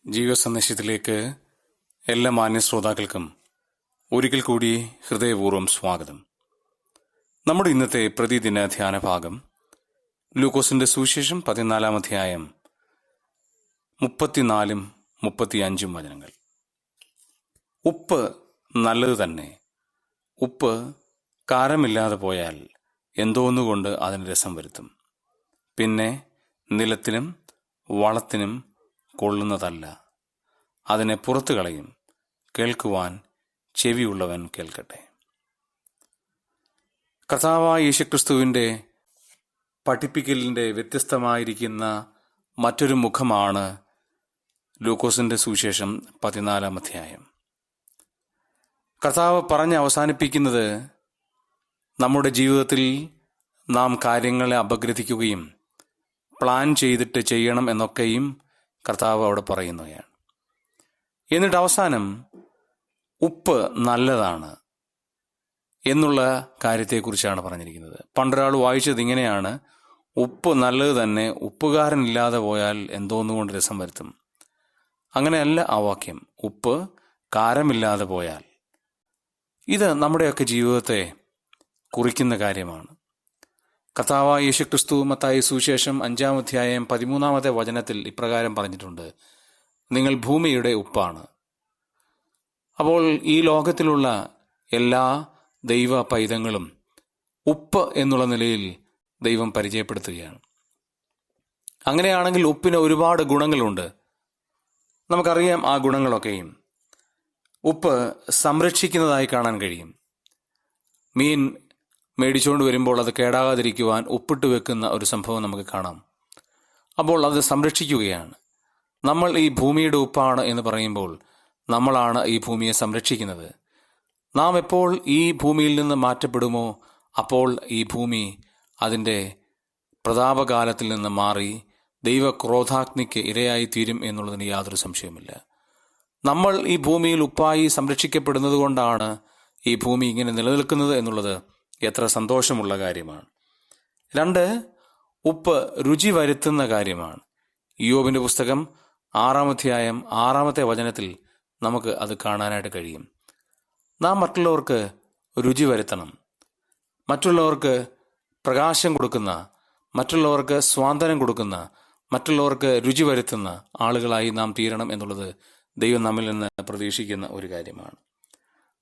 ജീവ സന്ദേശത്തിലേക്ക് എല്ലാ മാന്യ ശ്രോതാക്കൾക്കും ഒരിക്കൽ കൂടി ഹൃദയപൂർവ്വം സ്വാഗതം. നമ്മുടെ ഇന്നത്തെ പ്രതിദിന ധ്യാന ഭാഗം ലൂക്കോസിന്റെ സുവിശേഷം 14-ാം അധ്യായം 34-35 വചനങ്ങൾ. ഉപ്പ് നല്ലത് തന്നെ. ഉപ്പ് കാരമില്ലാതെ പോയാൽ എന്തോന്നുകൊണ്ട് അതിന് രസം വരുത്തും. പിന്നെ നിലത്തിനും വളത്തിനും കൊള്ളുന്നതല്ല, അതിനെ പുറത്തു കളയും. കേൾക്കുവാൻ ചെവിയുള്ളവൻ കേൾക്കട്ടെ. കർത്താവായ യേശുക്രിസ്തുവിന്റെ പഠിപ്പിക്കലിന്റെ വ്യത്യസ്തമായിരിക്കുന്ന മറ്റൊരു മുഖമാണ് ലൂക്കോസിന്റെ സുവിശേഷം 14-ാം അധ്യായം. കർത്താവ് പറഞ്ഞ് അവസാനിപ്പിക്കുന്നത് നമ്മുടെ ജീവിതത്തിൽ നാം കാര്യങ്ങളെ അപഗ്രഥിക്കുകയും പ്ലാൻ ചെയ്തിട്ട് ചെയ്യണം എന്നൊക്കെയും കർത്താവ് അവിടെ പറയുന്നതാണ്. എന്നിട്ട് അവസാനം ഉപ്പ് നല്ലതാണ് എന്നുള്ള കാര്യത്തെക്കുറിച്ചാണ് പറഞ്ഞിരിക്കുന്നത്. പണ്ടൊരാൾ വായിച്ചത് ഇങ്ങനെയാണ്: ഉപ്പ് നല്ലത് തന്നെ, ഉപ്പുകാരനില്ലാതെ പോയാൽ എന്തോന്നുകൊണ്ട് രസം വരുത്തും. അങ്ങനെയല്ല ആ വാക്യം. ഉപ്പ് കാരമില്ലാതെ പോയാൽ. ഇത് നമ്മുടെയൊക്കെ ജീവിതത്തെ കുറിക്കുന്ന കാര്യമാണ്. കർത്താവായ യേശുക്രിസ്തു മത്തായി സുവിശേഷം 5-ാം അധ്യായം 13-ാമത്തെ വചനത്തിൽ ഇപ്രകാരം പറഞ്ഞിട്ടുണ്ട്: നിങ്ങൾ ഭൂമിയുടെ ഉപ്പാണ്. അപ്പോൾ ഈ ലോകത്തിലുള്ള എല്ലാ ദൈവ പൈതങ്ങളും ഉപ്പ് എന്നുള്ള നിലയിൽ ദൈവം പരിചയപ്പെടുത്തുകയാണ്. അങ്ങനെയാണെങ്കിൽ ഉപ്പിന് ഒരുപാട് ഗുണങ്ങളുണ്ട്. നമുക്കറിയാം ആ ഗുണങ്ങളൊക്കെയും. ഉപ്പ് സംരക്ഷിക്കുന്നതായി കാണാൻ കഴിയും. മീൻ മേടിച്ചുകൊണ്ട് വരുമ്പോൾ അത് കേടാകാതിരിക്കുവാൻ ഉപ്പിട്ട് വെക്കുന്ന ഒരു സംഭവം നമുക്ക് കാണാം. അപ്പോൾ അത് സംരക്ഷിക്കുകയാണ്. നമ്മൾ ഈ ഭൂമിയുടെ ഉപ്പാണ് എന്ന് പറയുമ്പോൾ നമ്മളാണ് ഈ ഭൂമിയെ സംരക്ഷിക്കുന്നത്. നാം എപ്പോൾ ഈ ഭൂമിയിൽ നിന്ന് മാറ്റപ്പെടുമോ അപ്പോൾ ഈ ഭൂമി അതിൻ്റെ പ്രതാപകാലത്തിൽ നിന്ന് മാറി ദൈവക്രോധാഗ്നിക്ക് ഇരയായി തീരും എന്നുള്ളതിന് യാതൊരു സംശയവുമില്ല. നമ്മൾ ഈ ഭൂമിയിൽ ഉപ്പായി സംരക്ഷിക്കപ്പെടുന്നത് കൊണ്ടാണ് ഈ ഭൂമി ഇങ്ങനെ നിലനിൽക്കുന്നത് എന്നുള്ളത് എത്ര സന്തോഷമുള്ള കാര്യമാണ്. 2, ഉപ്പ് രുചി വരുത്തുന്ന കാര്യമാണ്. ഇയ്യോബിന്റെ പുസ്തകം 6-ാം അധ്യായം 6-ാമത്തെ വചനത്തിൽ നമുക്ക് അത് കാണാനായിട്ട് കഴിയും. നാം മറ്റുള്ളവർക്ക് രുചി വരുത്തണം. മറ്റുള്ളവർക്ക് പ്രകാശം കൊടുക്കുന്ന, മറ്റുള്ളവർക്ക് സ്വാതന്ത്ര്യം കൊടുക്കുന്ന, മറ്റുള്ളവർക്ക് രുചി വരുത്തുന്ന ആളുകളായി നാം തീരണം എന്നുള്ളത് ദൈവം നമ്മിൽ നിന്ന് പ്രതീക്ഷിക്കുന്ന ഒരു കാര്യമാണ്.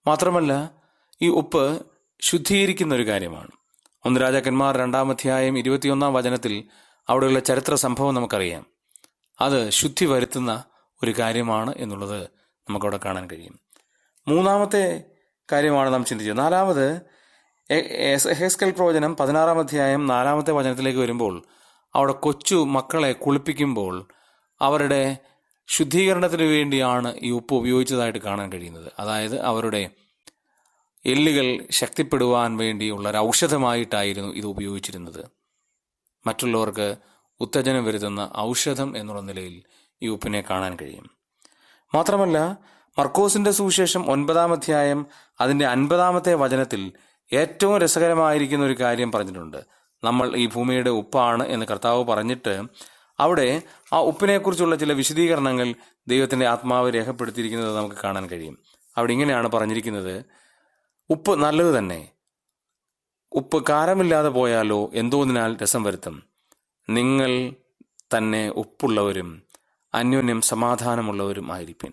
മാത്രമല്ല ഈ ഉപ്പ് ശുദ്ധീകരിക്കുന്ന ഒരു കാര്യമാണ്. 1 രാജാക്കന്മാർ 2-ാം അധ്യായം 21-ാം വചനത്തിൽ അവിടെയുള്ള ചരിത്ര സംഭവം നമുക്കറിയാം. അത് ശുദ്ധി വരുത്തുന്ന ഒരു കാര്യമാണ് എന്നുള്ളത് നമുക്കവിടെ കാണാൻ കഴിയും. 3-ാമത്തെ കാര്യമാണ് നാം ചിന്തിച്ചത്. 4-ാമത് എഹെസ്കേൽ പ്രവചനം 16-ാം അധ്യായം 4-ാമത്തെ വചനത്തിലേക്ക് വരുമ്പോൾ അവിടെ കൊച്ചു മക്കളെ കുളിപ്പിക്കുമ്പോൾ അവരുടെ ശുദ്ധീകരണത്തിന് വേണ്ടിയാണ് ഈ ഉപ്പ് ഉപയോഗിച്ചതായിട്ട് കാണാൻ കഴിയുന്നത്. അതായത് അവരുടെ എല്ലുകൾ ശക്തിപ്പെടുവാൻ വേണ്ടിയുള്ള ഒരു ഔഷധമായിട്ടായിരുന്നു ഇത് ഉപയോഗിച്ചിരുന്നത്. മറ്റുള്ളവർക്ക് ഉത്തേജനം വരുത്തുന്ന ഔഷധം എന്നുള്ള നിലയിൽ ഈ ഉപ്പിനെ കാണാൻ കഴിയും. മാത്രമല്ല മർക്കോസിന്റെ സുവിശേഷം 9-ാം അധ്യായം അതിൻ്റെ 50-ാമത്തെ വചനത്തിൽ ഏറ്റവും രസകരമായിരിക്കുന്ന ഒരു കാര്യം പറഞ്ഞിട്ടുണ്ട്. നമ്മൾ ഈ ഭൂമിയുടെ ഉപ്പാണ് എന്ന് കർത്താവ് പറഞ്ഞിട്ട് അവിടെ ആ ഉപ്പിനെക്കുറിച്ചുള്ള ചില വിശദീകരണങ്ങൾ ദൈവത്തിന്റെ ആത്മാവ് രേഖപ്പെടുത്തിയിരിക്കുന്നത് നമുക്ക് കാണാൻ കഴിയും. അവിടെ ഇങ്ങനെയാണ് പറഞ്ഞിരിക്കുന്നത്: ഉപ്പ് നല്ലത് തന്നെ. ഉപ്പ് കാരമില്ലാതെ പോയാലോ എന്തോന്നിനാൽ രസം വരുത്തും. നിങ്ങൾ തന്നെ ഉപ്പുള്ളവരും അന്യോന്യം സമാധാനമുള്ളവരും ആയിരിപ്പിൻ.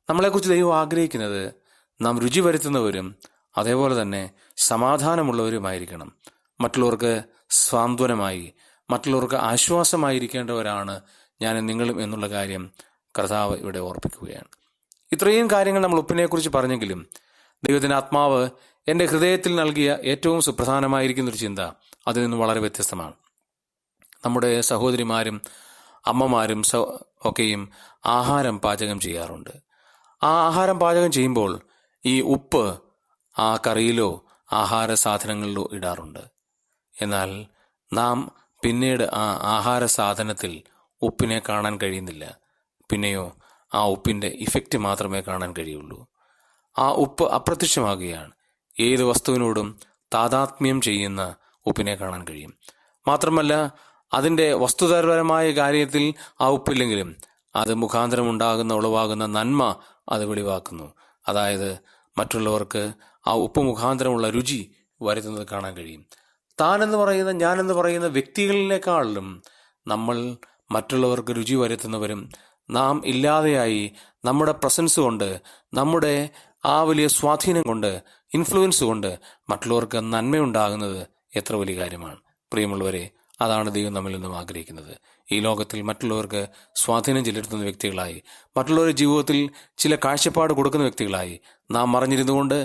നമ്മളെക്കുറിച്ച് ദൈവം ആഗ്രഹിക്കുന്നത് നാം രുചി വരുത്തുന്നവരും അതേപോലെ തന്നെ സമാധാനമുള്ളവരുമായിരിക്കണം. മറ്റുള്ളവർക്ക് സാന്ത്വനമായി, മറ്റുള്ളവർക്ക് ആശ്വാസമായിരിക്കേണ്ടവരാണ് ഞാനും നിങ്ങളും എന്നുള്ള കാര്യം കർത്താവ് ഇവിടെ ഓർപ്പിക്കുകയാണ്. ഇത്രയും കാര്യങ്ങൾ നമ്മൾ ഉപ്പിനെക്കുറിച്ച് പറഞ്ഞെങ്കിലും ദൈവത്തിന്റെ ആത്മാവ് എൻ്റെ ഹൃദയത്തിൽ നൽകിയ ഏറ്റവും സുപ്രധാനമായിരിക്കുന്നൊരു ചിന്ത അതിൽ നിന്ന് വളരെ വ്യത്യസ്തമാണ്. നമ്മുടെ സഹോദരിമാരും അമ്മമാരും ഒക്കെയും ആഹാരം പാചകം ചെയ്യാറുണ്ട്. ആ ആഹാരം പാചകം ചെയ്യുമ്പോൾ ഈ ഉപ്പ് ആ കറിയിലോ ആഹാര സാധനങ്ങളിലോ ഇടാറുണ്ട്. എന്നാൽ നാം പിന്നീട് ആ ആഹാര സാധനത്തിൽ ഉപ്പിനെ കാണാൻ കഴിയുന്നില്ല. പിന്നെയോ ആ ഉപ്പിൻ്റെ ഇഫക്റ്റ് മാത്രമേ കാണാൻ കഴിയുള്ളൂ. ആ ഉപ്പ് അപ്രത്യക്ഷമാകുകയാണ്. ഏത് വസ്തുവിനോടും താതാത്മ്യം ചെയ്യുന്ന ഉപ്പിനെ കാണാൻ കഴിയും. മാത്രമല്ല അതിൻ്റെ വസ്തുതാപരമായ കാര്യത്തിൽ ആ ഉപ്പില്ലെങ്കിലും അത് മുഖാന്തരം ഉളവാകുന്ന നന്മ അത് വെളിവാക്കുന്നു. അതായത് മറ്റുള്ളവർക്ക് ആ ഉപ്പ് മുഖാന്തരമുള്ള രുചി വരുത്തുന്നത് കാണാൻ കഴിയും. താനെന്ന് പറയുന്ന, ഞാനെന്ന് പറയുന്ന വ്യക്തികളിലേക്കാളും നമ്മൾ മറ്റുള്ളവർക്ക് രുചി വരുത്തുന്നവരും, നാം ഇല്ലാതെയായി നമ്മുടെ പ്രസൻസ് കൊണ്ട്, നമ്മുടെ ആ വലിയ സ്വാധീനം കൊണ്ട്, ഇൻഫ്ലുവൻസ് കൊണ്ട് മറ്റുള്ളവർക്ക് നന്മയുണ്ടാകുന്നത് എത്ര വലിയ കാര്യമാണ്. പ്രിയമുള്ളവരെ, അതാണ് ദൈവം നമ്മിൽ നിന്നും ആഗ്രഹിക്കുന്നത്. ഈ ലോകത്തിൽ മറ്റുള്ളവർക്ക് സ്വാധീനം ചെലുത്തുന്ന വ്യക്തികളായി, മറ്റുള്ളവരുടെ ജീവിതത്തിൽ ചില കാഴ്ചപ്പാട് കൊടുക്കുന്ന വ്യക്തികളായി നാം മറിഞ്ഞിരുന്നുകൊണ്ട്,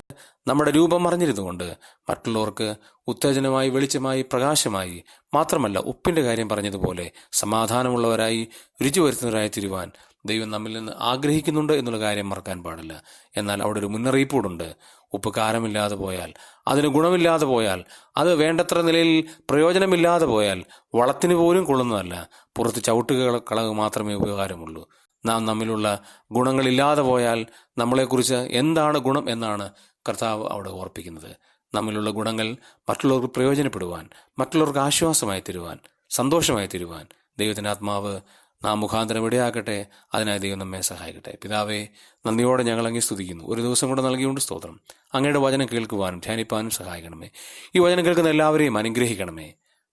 നമ്മുടെ രൂപം മറിഞ്ഞിരുന്നുകൊണ്ട് മറ്റുള്ളവർക്ക് ഉത്തേജനമായി, വെളിച്ചമായി, പ്രകാശമായി, മാത്രമല്ല ഉപ്പിന്റെ കാര്യം പറഞ്ഞതുപോലെ സമാധാനമുള്ളവരായി, രുചി വരുത്തുന്നവരായി തീരുവാൻ ദൈവം നമ്മിൽ നിന്ന് ആഗ്രഹിക്കുന്നുണ്ട് എന്നുള്ള കാര്യം മറക്കാൻ പാടില്ല. എന്നാൽ അവിടെ ഒരു മുന്നറിയിപ്പുണ്ട്. ഉപ്പ് കാരമില്ലാതെ പോയാൽ, അതിന് ഗുണമില്ലാതെ പോയാൽ, അത് വേണ്ടത്ര നിലയിൽ പ്രയോജനമില്ലാതെ പോയാൽ വളത്തിന് പോലും കൊള്ളുന്നതല്ല, പുറത്ത് ചവിട്ടുകള മാത്രമേ ഉപകാരമുള്ളൂ. നാം നമ്മിലുള്ള ഗുണങ്ങളില്ലാതെ പോയാൽ നമ്മളെക്കുറിച്ച് എന്താണ് ഗുണം എന്നാണ് കർത്താവ് അവിടെ ഓർപ്പിക്കുന്നത്. നമ്മിലുള്ള ഗുണങ്ങൾ മറ്റുള്ളവർക്ക് പ്രയോജനപ്പെടുവാൻ, മറ്റുള്ളവർക്ക് ആശ്വാസമായി തരുവാൻ, സന്തോഷമായി തരുവാൻ ദൈവത്തിൻ്റെ ആത്മാവ് നാം മുഖാന്തരം ഇടയാക്കട്ടെ. അതിനായി ദൈവം നമ്മെ സഹായിക്കട്ടെ. പിതാവേ, നന്ദിയോടെ ഞങ്ങൾ അങ്ങേ സ്തുതിക്കുന്നു. ഒരു ദിവസം കൂടെ നൽകിയുകൊണ്ട് സ്തോത്രം. അങ്ങയുടെ വചനം കേൾക്കുവാനും ധ്യാനിപ്പാനും സഹായിക്കണമേ. ഈ വചനം കേൾക്കുന്ന എല്ലാവരെയും അനുഗ്രഹിക്കണമേ.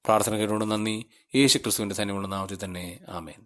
പ്രാർത്ഥന കേട്ടുകൊണ്ട് നന്ദി. യേശു ക്രിസ്തുവിന്റെ ധന്യമുള്ള നാമത്തിൽ തന്നെ. ആമേൻ.